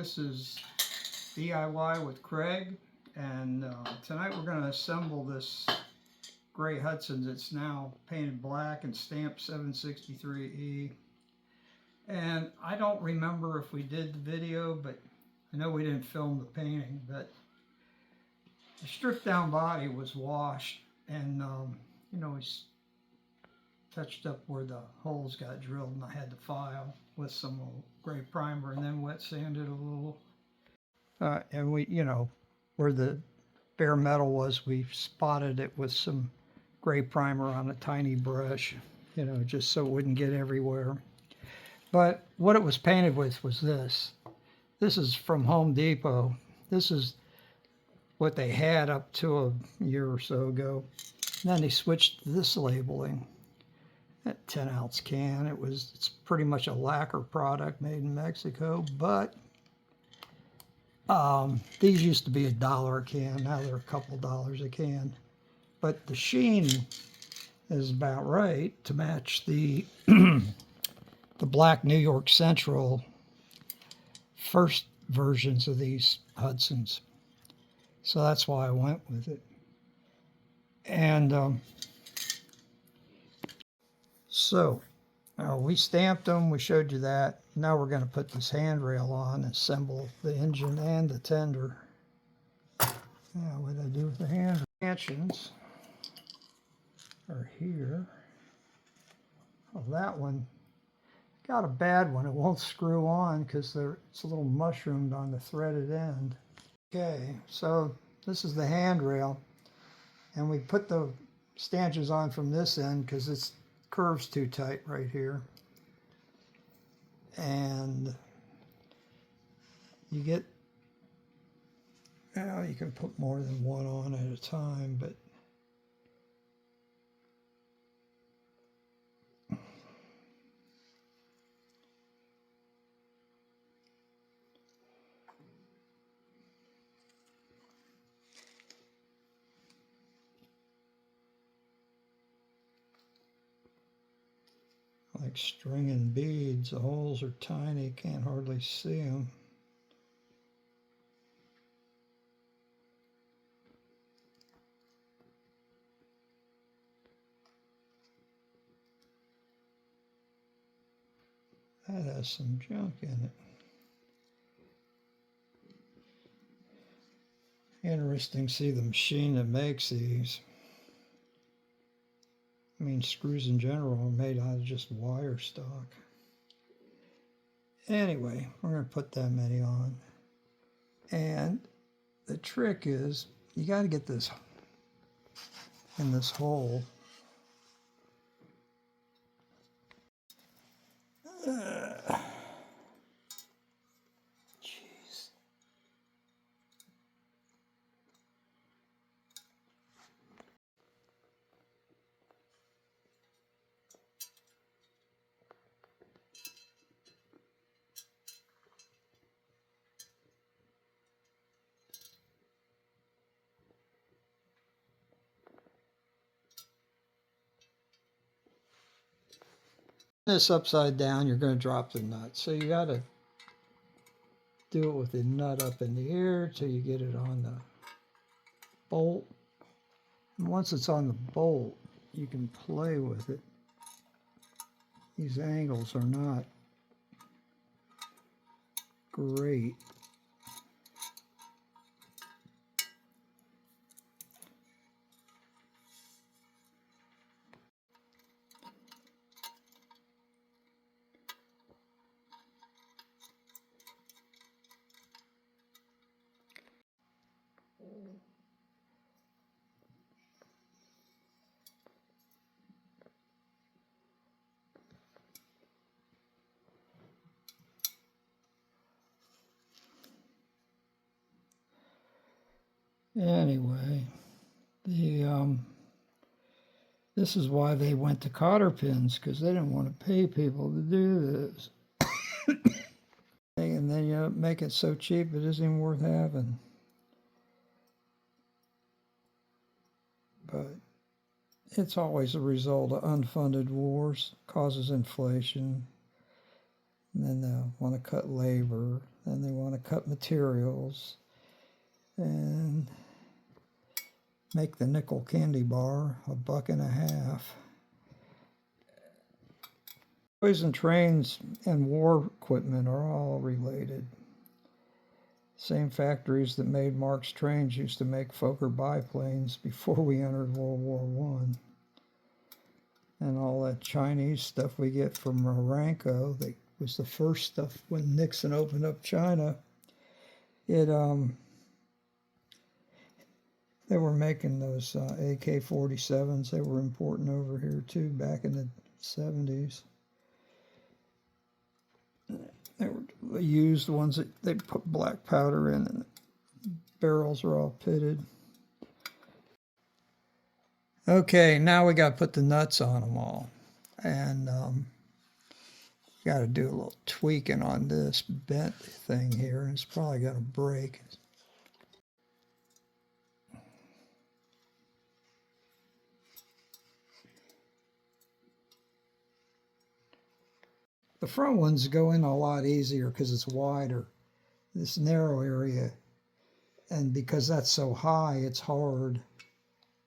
This is DIY with Craig, and tonight we're going to assemble this gray Hudson that's now painted black and stamped 763E. And I don't remember if we did the video, but I know we didn't film the painting, but the stripped down body was washed, and you know, we touched up where the holes got drilled, and I had to file with some gray primer and then wet sanded a little. And we, you know, where the bare metal was, we spotted it with some gray primer on a tiny brush, you know, just so it wouldn't get everywhere. But what it was painted with was this. This is from Home Depot. This is what they had up to a year or so ago. And then they switched to this labeling. That 10-ounce can. It's pretty much a lacquer product made in Mexico, but these used to be $1 a can. Now they're a couple dollars a can. But the sheen is about right to match the the black New York Central first versions of these Hudsons. So that's why I went with it. And so we stamped them, we showed you that. Now we're going to put this handrail on and assemble the engine and the tender. Now what do I do with the hand? Stanchions are here. Oh, that one got a bad one. It won't screw on because it's a little mushroomed on the threaded end. Okay, so this is the handrail, and we put the stanchions on from this end because it's curves too tight right here. And you get, well, you can put more than one on at a time, but like stringing beads. The holes are tiny, can't hardly see them. That has some junk in it. Interesting to see the machine that makes these. I mean, screws in general are made out of just wire stock. Anyway, we're going to put that many on. And the trick is, you got to get this in this hole. Jeez. This upside down, you're going to drop the nut. So you got to do it with the nut up in the air till you get it on the bolt. And once it's on the bolt, you can play with it. These angles are not great. Anyway, this is why they went to cotter pins, because they didn't want to pay people to do this. And then you make it so cheap it isn't even worth having. But it's always a result of unfunded wars, causes inflation. And then they want to cut labor, then they want to cut materials and make the nickel candy bar $1.50. Toys and trains and war equipment are all related. Same factories that made Mark's trains used to make Fokker biplanes before we entered World War I. And all that Chinese stuff we get from Aramco, that was the first stuff when Nixon opened up China. They were making those AK-47s. They were importing over here too back in the 70s. They were used ones that they put black powder in, and the barrels are all pitted. Okay, now we got to put the nuts on them all. And got to do a little tweaking on this bent thing here. It's probably got to break. The front ones go in a lot easier because it's wider. This narrow area, and because that's so high, it's hard.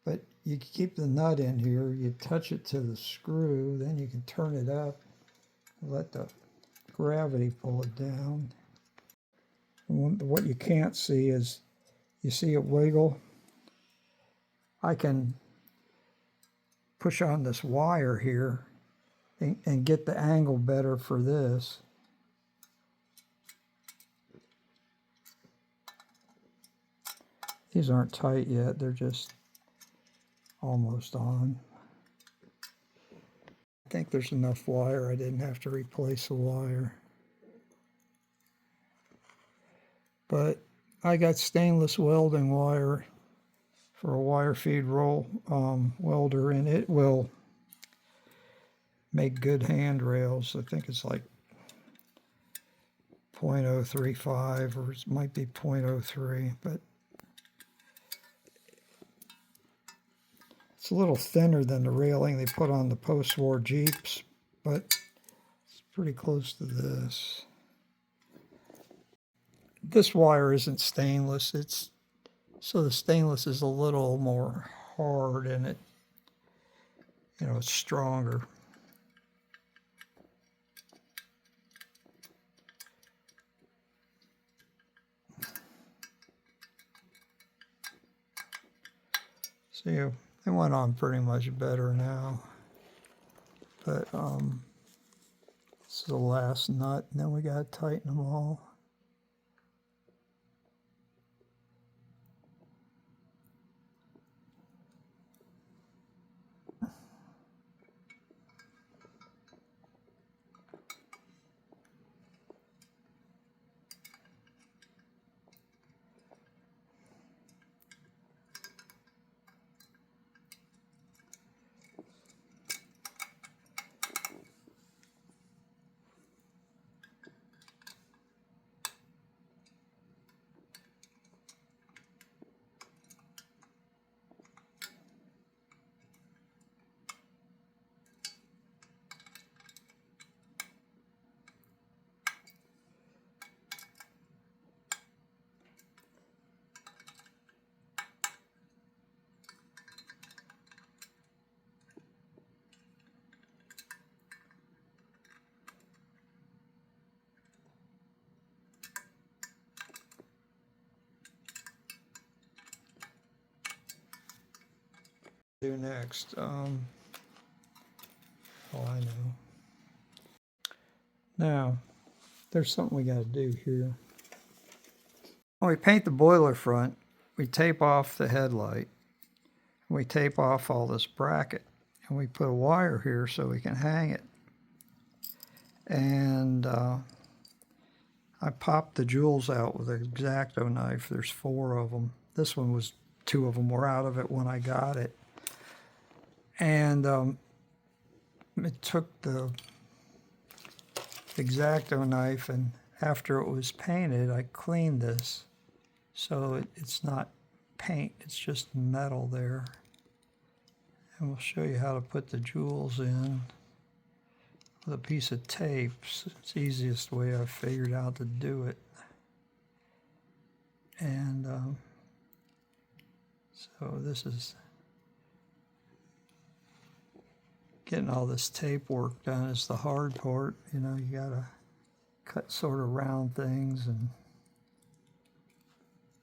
But you keep the nut in here, you touch it to the screw, then you can turn it up and let the gravity pull it down. And what you can't see is, you see it wiggle? I can push on this wire here and get the angle better for this. These aren't tight yet, they're just almost on. I think there's enough wire, I didn't have to replace the wire. But I got stainless welding wire for a wire feed roll welder, and it will make good handrails. I think it's like 0.035, or it might be 0.03, but it's a little thinner than the railing they put on the post-war Jeeps, but it's pretty close to this. This wire isn't stainless, so the stainless is a little more hard, and it's stronger. See, it went on pretty much better now. But this is the last nut, and then we got to tighten them all. Do next? Oh, I know. Now, there's something we got to do here. When we paint the boiler front, we tape off the headlight. We tape off all this bracket, and we put a wire here so we can hang it. And I popped the jewels out with an X-Acto knife. There's 4 of them. This one was, 2 of them were out of it when I got it. And it took the X-Acto knife, and after it was painted, I cleaned this. So it's not paint, it's just metal there. And we'll show you how to put the jewels in with a piece of tape. It's the easiest way I've figured out to do it. And so this is getting all this tape work done is the hard part. You know, you gotta cut sort of round things and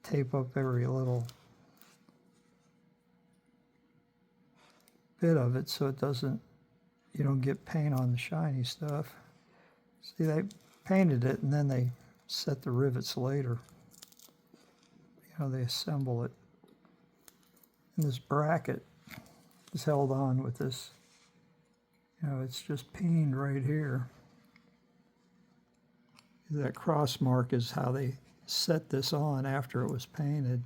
tape up every little bit of it so it doesn't, you don't get paint on the shiny stuff. See, they painted it and then they set the rivets later. You know, they assemble it. And this bracket is held on with this, you know, it's just peened right here. That cross mark is how they set this on after it was painted.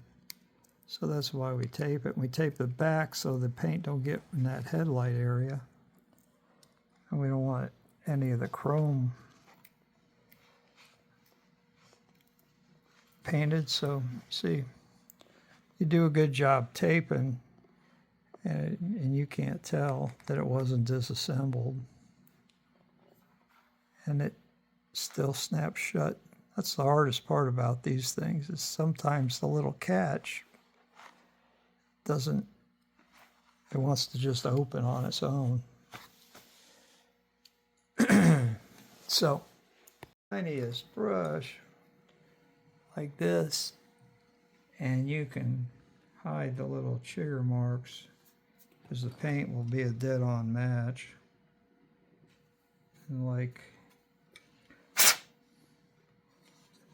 So that's why we tape it. We tape the back so the paint don't get in that headlight area. And we don't want any of the chrome painted. So see, you do a good job taping and you can't tell that it wasn't disassembled. And it still snaps shut. That's the hardest part about these things, is sometimes the little catch doesn't, it wants to just open on its own. So, tiniest brush like this, and you can hide the little chigger marks because the paint will be a dead-on match. And like,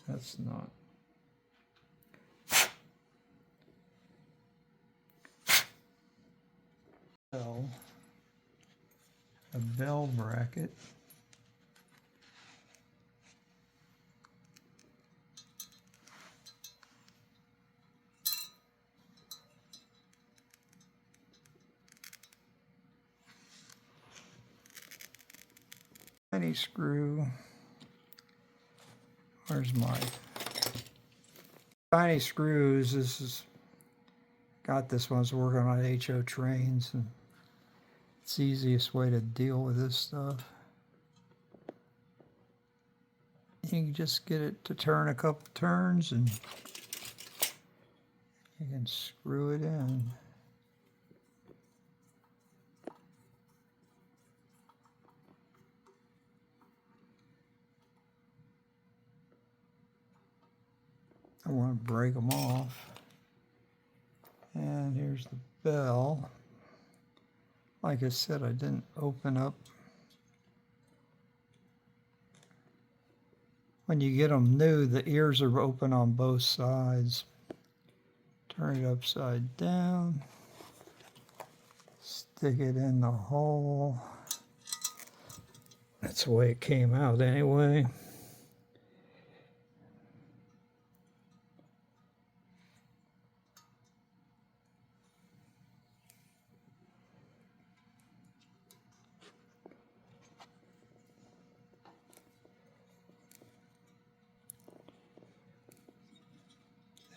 that's not. So, a bell bracket. Tiny screw. Where's my tiny screws? This is got this one's working on HO trains, and it's the easiest way to deal with this stuff. You can just get it to turn a couple turns and you can screw it in. I want to break them off. And here's the bell. Like I said, I didn't open up. When you get them new, the ears are open on both sides. Turn it upside down. Stick it in the hole. That's the way it came out anyway.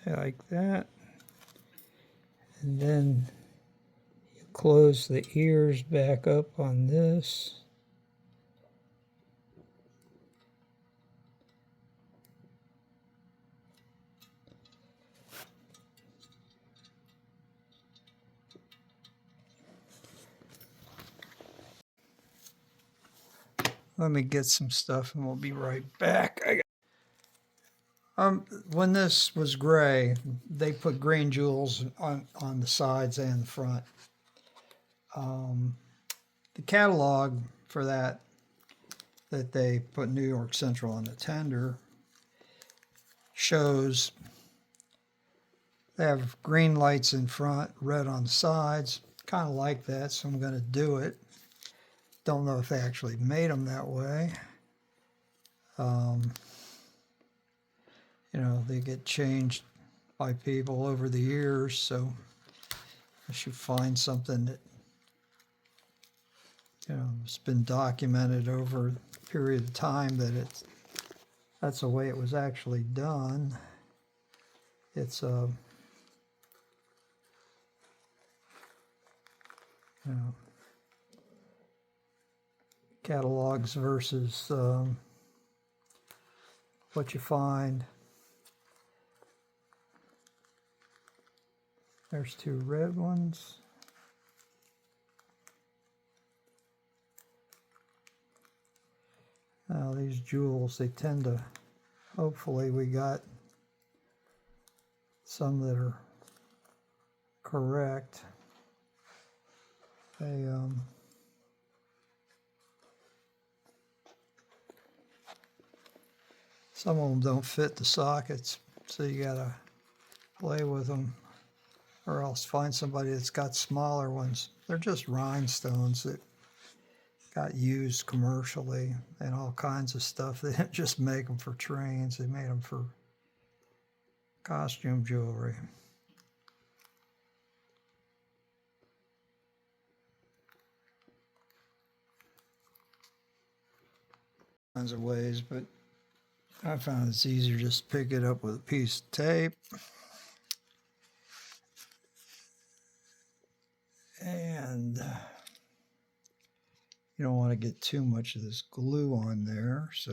Like that. And then you close the ears back up on this. Let me get some stuff and we'll be right back. When this was gray, they put green jewels on the sides and the front. The catalog for that they put New York Central on the tender shows they have green lights in front, red on the sides. Kind of like that, so I'm going to do it. Don't know if they actually made them that way. You know, they get changed by people over the years, so I should find something that, you know, it's been documented over a period of time that that's the way it was actually done. It's you know, catalogs versus what you find. There's two red ones. Now these jewels, they tend to, hopefully we got some that are correct. They some of them don't fit the sockets, so you gotta play with them, or else find somebody that's got smaller ones. They're just rhinestones that got used commercially and all kinds of stuff. They didn't just make them for trains, they made them for costume jewelry. Kinds of ways, but I found it's easier just to pick it up with a piece of tape. And you don't want to get too much of this glue on there, so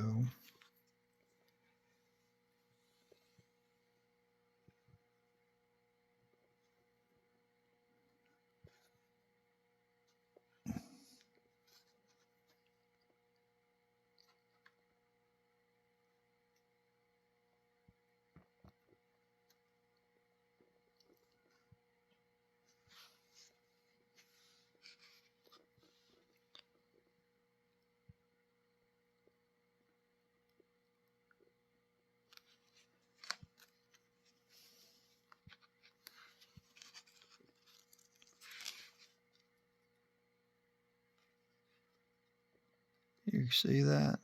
you see that?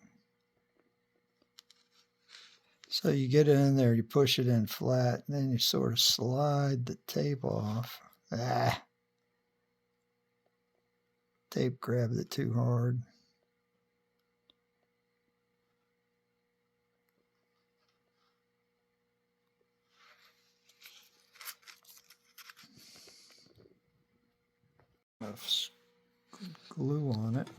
So you get it in there, you push it in flat, and then you sort of slide the tape off. Tape grabbed it too hard. Enough glue on it.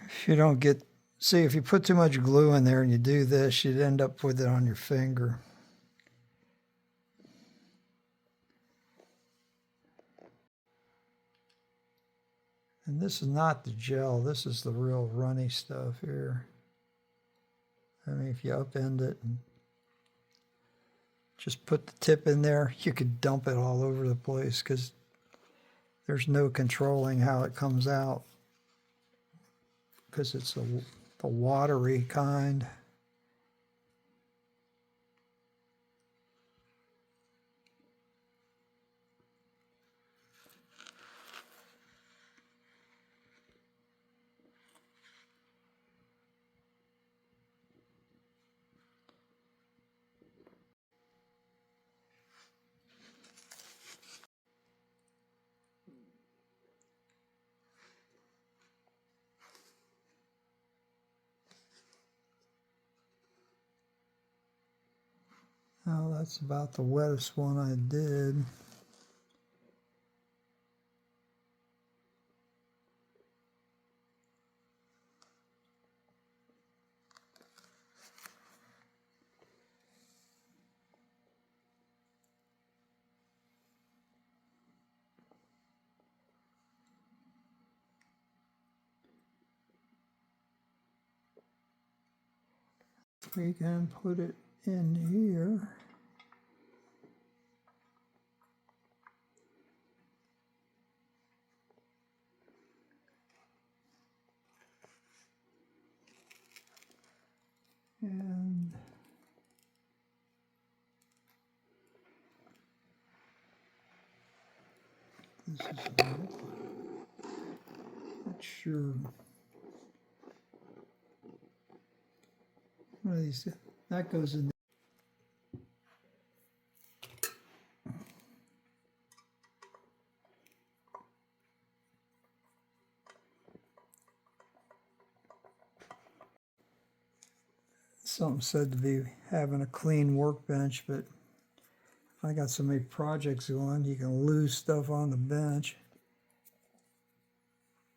If you don't get, see, if you put too much glue in there and you do this, you'd end up with it on your finger. And this is not the gel, this is the real runny stuff here. I mean, if you upend it and just put the tip in there, you could dump it all over the place because there's no controlling how it comes out because it's the watery kind. Now that's about the wettest one I did. We can put it in here. And this is not sure. What are these? That goes in. Something said to be having a clean workbench, but if I got so many projects going, you can lose stuff on the bench.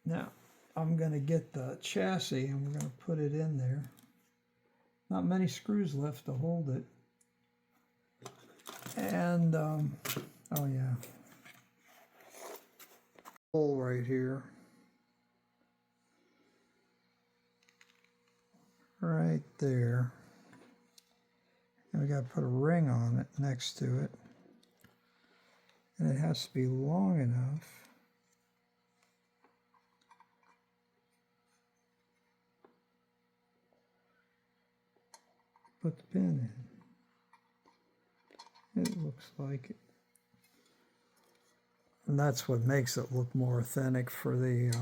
Now, I'm going to get the chassis and we're going to put it in there. Not many screws left to hold it. And, oh yeah, hole right here. Right there. And we got to put a ring on it next to it. And it has to be long enough. Put the pin in. It looks like it. And that's what makes it look more authentic for the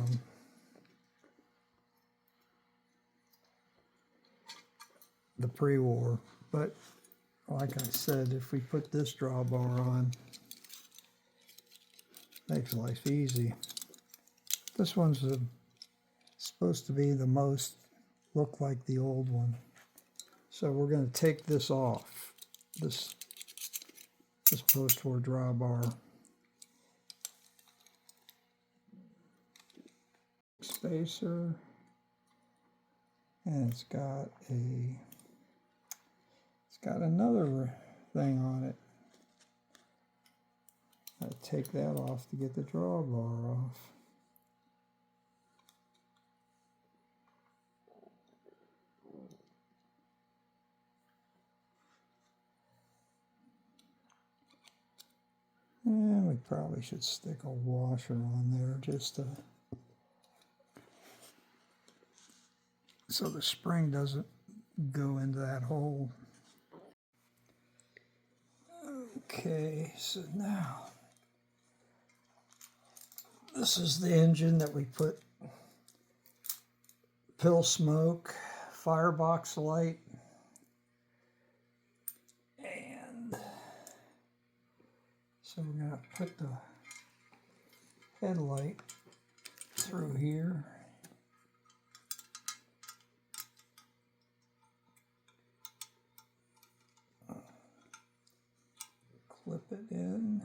pre-war. But like I said, if we put this drawbar on, makes life easy. This one's supposed to be the most look like the old one. So we're going to take this off, this post-war drawbar. Spacer, and it's got another thing on it. I take that off to get the drawbar off. And we probably should stick a washer on there just to, so the spring doesn't go into that hole. Okay, so now this is the engine that we put pill smoke, firebox light, and so we're going to put the headlight through here. Clip it in.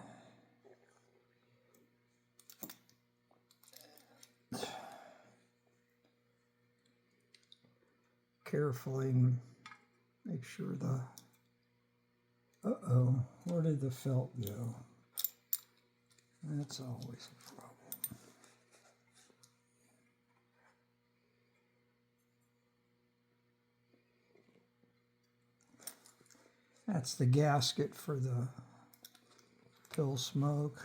Carefully make sure the, where did the felt go? That's always a problem. That's the gasket for the pill smoke.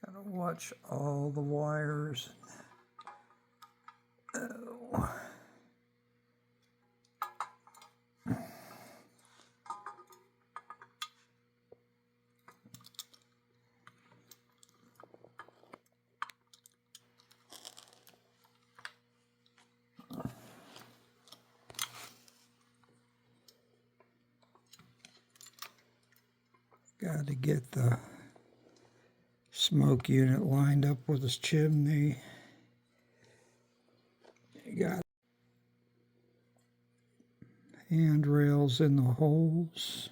Gotta watch all the wires. Oh. Got to get the smoke unit lined up with this chimney. You got handrails in the holes.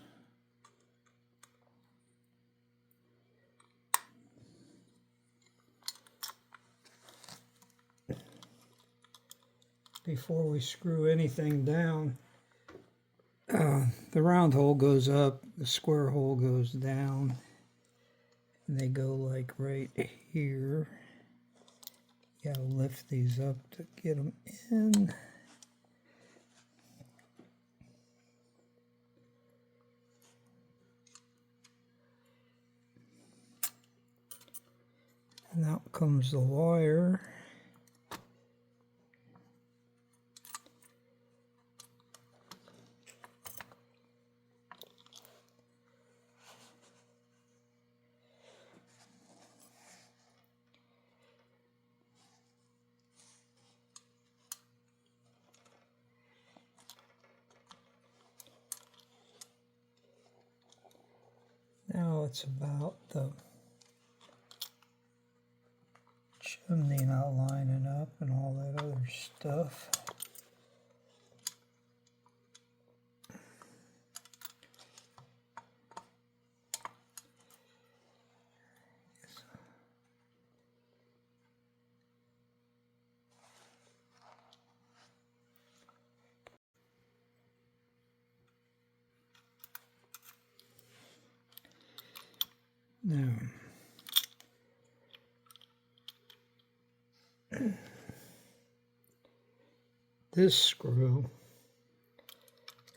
Before we screw anything down, the round hole goes up, the square hole goes down, and they go like right here. You gotta lift these up to get them in. And out comes the wire. Now it's about the chimney not lining up and all that other stuff. Now, this screw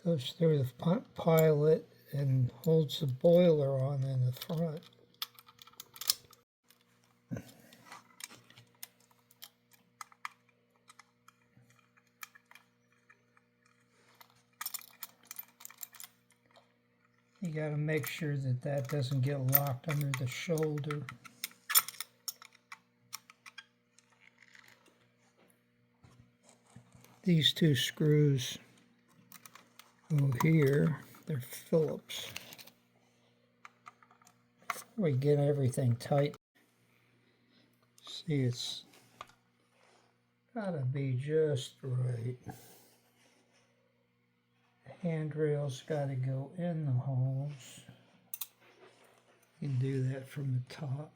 goes through the pilot and holds the boiler on in the front. You got to make sure that that doesn't get locked under the shoulder. These two screws go here. They're Phillips. We get everything tight. See, it's gotta be just right. The handrail's gotta go in the holes. You can do that from the top.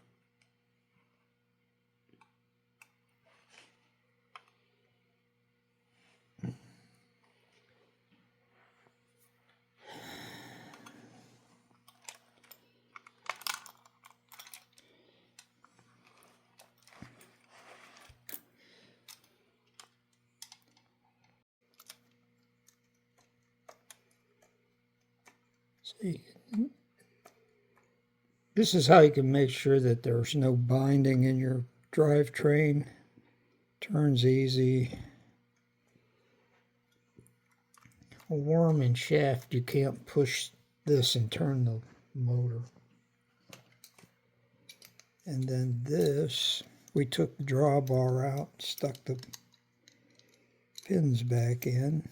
See, this is how you can make sure that there's no binding in your drivetrain. Turns easy. A worm and shaft, you can't push this and turn the motor. And then this, we took the drawbar out, stuck the pins back in,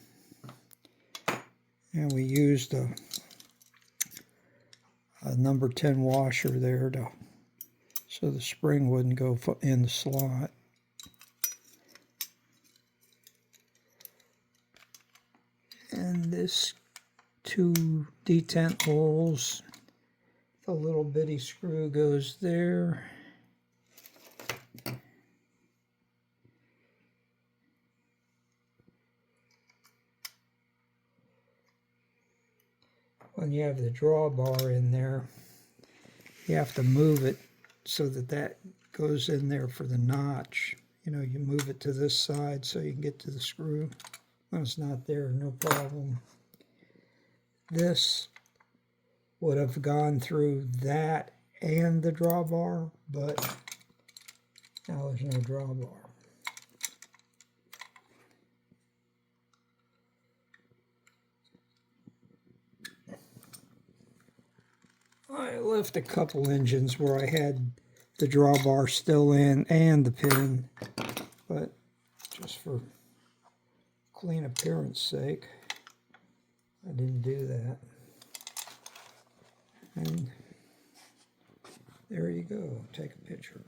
and we used a number 10 washer there so the spring wouldn't go in the slot. And this 2 detent holes, the little bitty screw goes there. When you have the drawbar in there, you have to move it so that that goes in there for the notch. You know, you move it to this side so you can get to the screw. When it's not there, no problem. This would have gone through that and the drawbar, but now there's no drawbar. I left a couple engines where I had the drawbar still in and the pin, but just for clean appearance sake, I didn't do that. And there you go, take a picture.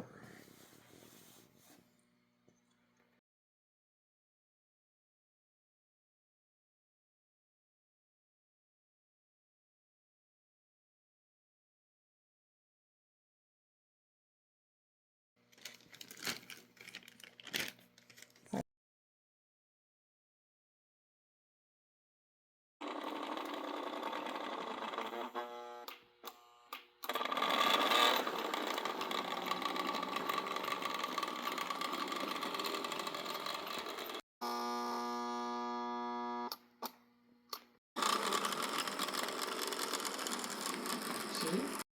See?